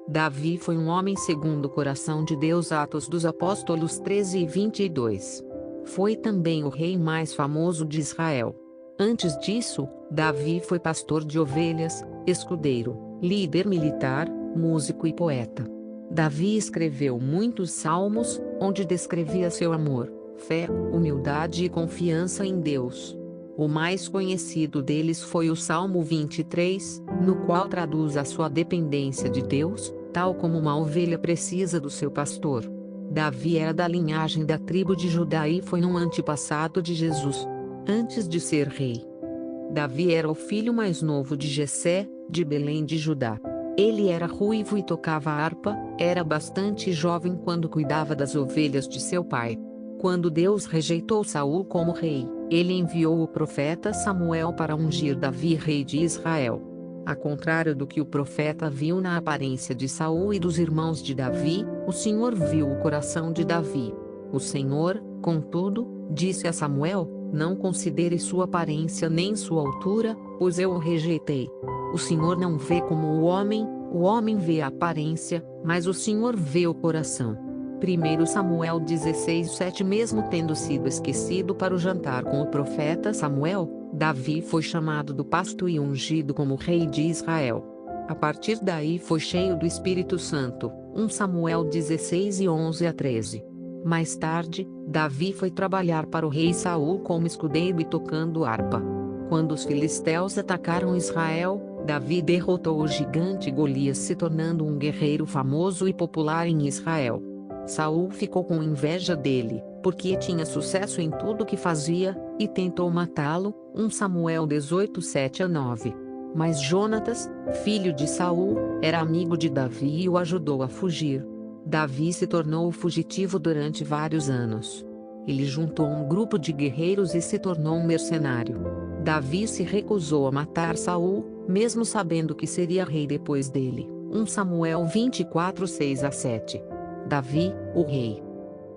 Davi foi um homem segundo o coração de Deus. Atos dos Apóstolos 13 e 22. Foi também o rei mais famoso de Israel. Antes disso, Davi foi pastor de ovelhas, escudeiro, líder militar, músico e poeta. Davi escreveu muitos salmos, onde descrevia seu amor, fé, humildade e confiança em Deus. O mais conhecido deles foi o Salmo 23, no qual traduz a sua dependência de Deus, tal como uma ovelha precisa do seu pastor. Davi era da linhagem da tribo de Judá e foi um antepassado de Jesus. Antes de ser rei, Davi era o filho mais novo de Jessé, de Belém de Judá. Ele era ruivo e tocava harpa, era bastante jovem quando cuidava das ovelhas de seu pai. Quando Deus rejeitou Saul como rei, ele enviou o profeta Samuel para ungir Davi rei de Israel. Ao contrário do que o profeta viu na aparência de Saul e dos irmãos de Davi, o Senhor viu o coração de Davi. O Senhor, contudo, disse a Samuel: não considere sua aparência nem sua altura, pois eu o rejeitei. O Senhor não vê como o homem vê a aparência, mas o Senhor vê o coração. 1 Samuel 16:7. Mesmo tendo sido esquecido para o jantar com o profeta Samuel, Davi foi chamado do pasto e ungido como rei de Israel. A partir daí foi cheio do Espírito Santo. 1 Samuel 16:11-13. Mais tarde, Davi foi trabalhar para o rei Saul como escudeiro e tocando harpa. Quando os filisteus atacaram Israel, Davi derrotou o gigante Golias, se tornando um guerreiro famoso e popular em Israel. Saul ficou com inveja dele, porque tinha sucesso em tudo que fazia, e tentou matá-lo. 1 Samuel 18:7-9. Mas Jonatas, filho de Saul, era amigo de Davi e o ajudou a fugir. Davi se tornou fugitivo durante vários anos. Ele juntou um grupo de guerreiros e se tornou um mercenário. Davi se recusou a matar Saul, mesmo sabendo que seria rei depois dele. 1 Samuel 24:6-7. Davi, o rei.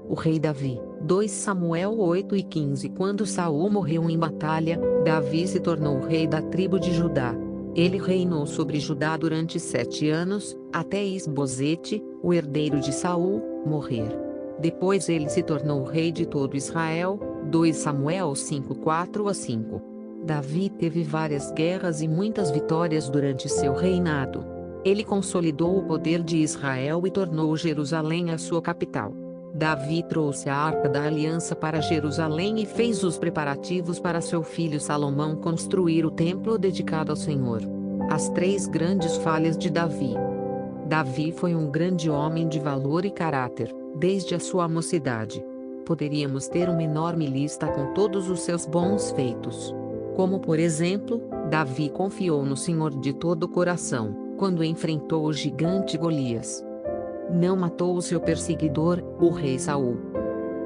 O rei Davi. 2 Samuel 8:15. Quando Saul morreu em batalha, Davi se tornou rei da tribo de Judá. Ele reinou sobre Judá durante 7 anos, até Isbosete, o herdeiro de Saul, morrer. Depois ele se tornou rei de todo Israel. 2 Samuel 5:4-5. Davi teve várias guerras e muitas vitórias durante seu reinado. Ele consolidou o poder de Israel e tornou Jerusalém a sua capital. Davi trouxe a Arca da Aliança para Jerusalém e fez os preparativos para seu filho Salomão construir o templo dedicado ao Senhor. As 3 grandes falhas de Davi. Davi foi um grande homem de valor e caráter, desde a sua mocidade. Poderíamos ter uma enorme lista com todos os seus bons feitos. Como por exemplo, Davi confiou no Senhor de todo o coração, quando enfrentou o gigante Golias. Não matou o seu perseguidor, o rei Saul.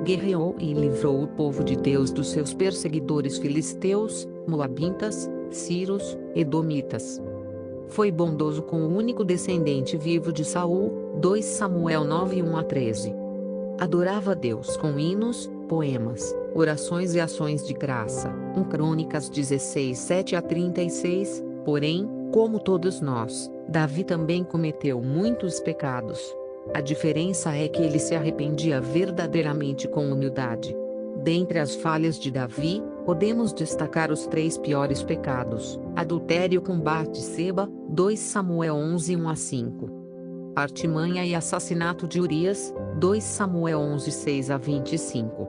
Guerreou e livrou o povo de Deus dos seus perseguidores filisteus, moabitas, sírios, edomitas. Foi bondoso com o único descendente vivo de Saul. 2 Samuel 9:1-13. Adorava a Deus com hinos, poemas, orações e ações de graça. 1 Crônicas 16:7-36. Porém, como todos nós, Davi também cometeu muitos pecados. A diferença é que ele se arrependia verdadeiramente com humildade. Dentre as falhas de Davi, podemos destacar os 3 piores pecados: adultério com Batseba, 2 Samuel 11:1-5. Artimanha e assassinato de Urias, 2 Samuel 11:6-25.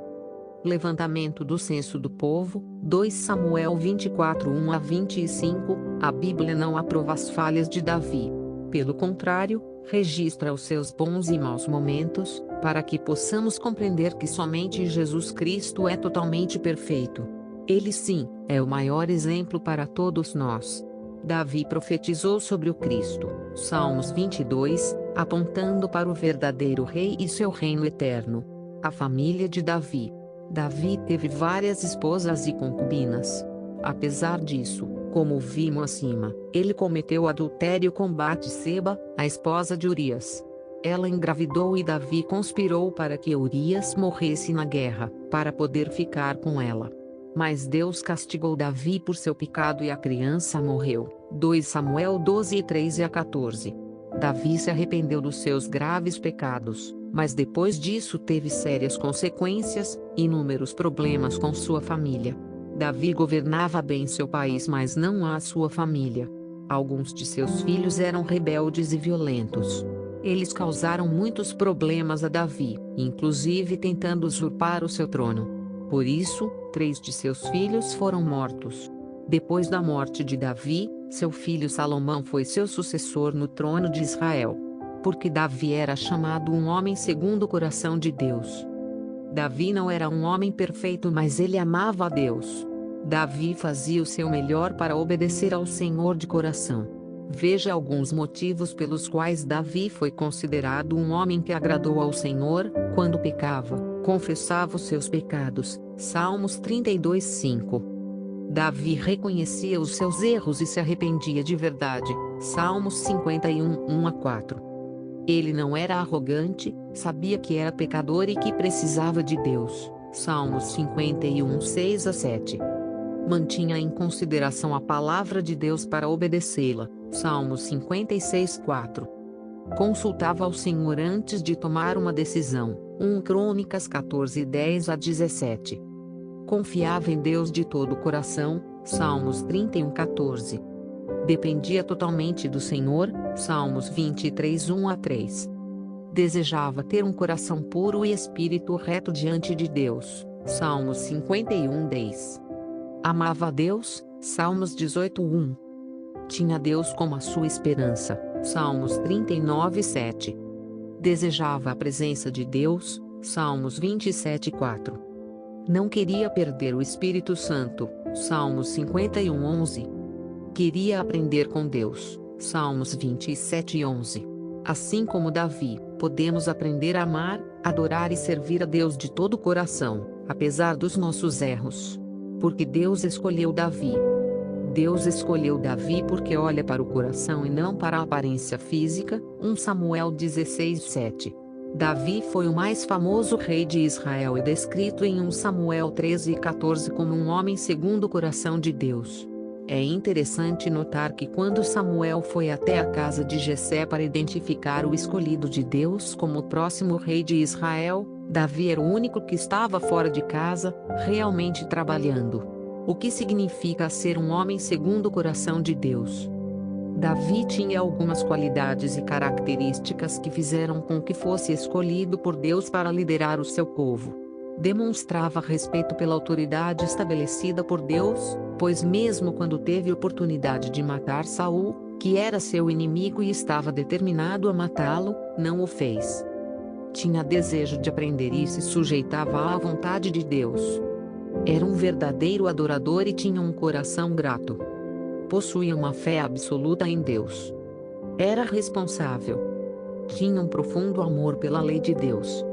Levantamento do censo do povo, 2 Samuel 24:1-25. A Bíblia não aprova as falhas de Davi. Pelo contrário, registra os seus bons e maus momentos, para que possamos compreender que somente Jesus Cristo é totalmente perfeito. Ele sim, é o maior exemplo para todos nós. Davi profetizou sobre o Cristo, Salmos 22, apontando para o verdadeiro rei e seu reino eterno. A família de Davi. Davi teve várias esposas e concubinas. Apesar disso, como vimos acima, ele cometeu adultério com Batseba, a esposa de Urias. Ela engravidou e Davi conspirou para que Urias morresse na guerra, para poder ficar com ela. Mas Deus castigou Davi por seu pecado e a criança morreu. 2 Samuel 12:13-14. Davi se arrependeu dos seus graves pecados, mas depois disso teve sérias consequências, inúmeros problemas com sua família. Davi governava bem seu país, mas não a sua família. Alguns de seus filhos eram rebeldes e violentos. Eles causaram muitos problemas a Davi, inclusive tentando usurpar o seu trono. Por isso, 3 de seus filhos foram mortos. Depois da morte de Davi, seu filho Salomão foi seu sucessor no trono de Israel. Porque Davi era chamado um homem segundo o coração de Deus. Davi não era um homem perfeito, mas ele amava a Deus. Davi fazia o seu melhor para obedecer ao Senhor de coração. Veja alguns motivos pelos quais Davi foi considerado um homem que agradou ao Senhor: quando pecava, confessava os seus pecados. Salmos 32:5. Davi reconhecia os seus erros e se arrependia de verdade. Salmos 51:1-4. Ele não era arrogante, sabia que era pecador e que precisava de Deus. Salmos 51:6-7. Mantinha em consideração a palavra de Deus para obedecê-la. Salmos 56:4. Consultava ao Senhor antes de tomar uma decisão. 1 Crônicas 14:10-17. Confiava em Deus de todo o coração. Salmos 31:14. Dependia totalmente do Senhor. Salmos 23:1-3. Desejava ter um coração puro e espírito reto diante de Deus. Salmos 51:10. Amava a Deus. Salmos 18:1. Tinha Deus como a sua esperança. Salmos 39:7. Desejava a presença de Deus. Salmos 27:4. Não queria perder o Espírito Santo. Salmos 51:11. Queria aprender com Deus. Salmos 27:11. Assim como Davi, podemos aprender a amar, adorar e servir a Deus de todo o coração, apesar dos nossos erros. Porque Deus escolheu Davi. Deus escolheu Davi porque olha para o coração e não para a aparência física. 1 Samuel 16:7. Davi foi o mais famoso rei de Israel e descrito em 1 Samuel 13:14 como um homem segundo o coração de Deus. É interessante notar que quando Samuel foi até a casa de Jessé para identificar o escolhido de Deus como o próximo rei de Israel, Davi era o único que estava fora de casa, realmente trabalhando. O que significa ser um homem segundo o coração de Deus? Davi tinha algumas qualidades e características que fizeram com que fosse escolhido por Deus para liderar o seu povo. Demonstrava respeito pela autoridade estabelecida por Deus, pois mesmo quando teve oportunidade de matar Saul, que era seu inimigo e estava determinado a matá-lo, não o fez. Tinha desejo de aprender e se sujeitava à vontade de Deus. Era um verdadeiro adorador e tinha um coração grato. Possuía uma fé absoluta em Deus. Era responsável. Tinha um profundo amor pela lei de Deus.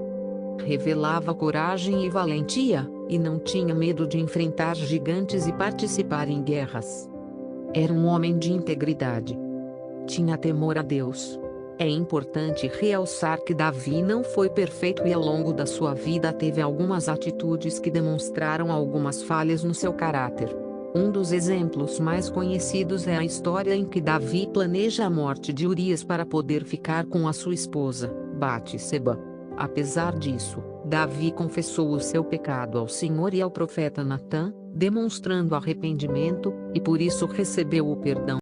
Revelava coragem e valentia, e não tinha medo de enfrentar gigantes e participar em guerras. Era um homem de integridade. Tinha temor a Deus. É importante realçar que Davi não foi perfeito e ao longo da sua vida teve algumas atitudes que demonstraram algumas falhas no seu caráter. Um dos exemplos mais conhecidos é a história em que Davi planeja a morte de Urias para poder ficar com a sua esposa, Batseba. Apesar disso, Davi confessou o seu pecado ao Senhor e ao profeta Natã, demonstrando arrependimento, e por isso recebeu o perdão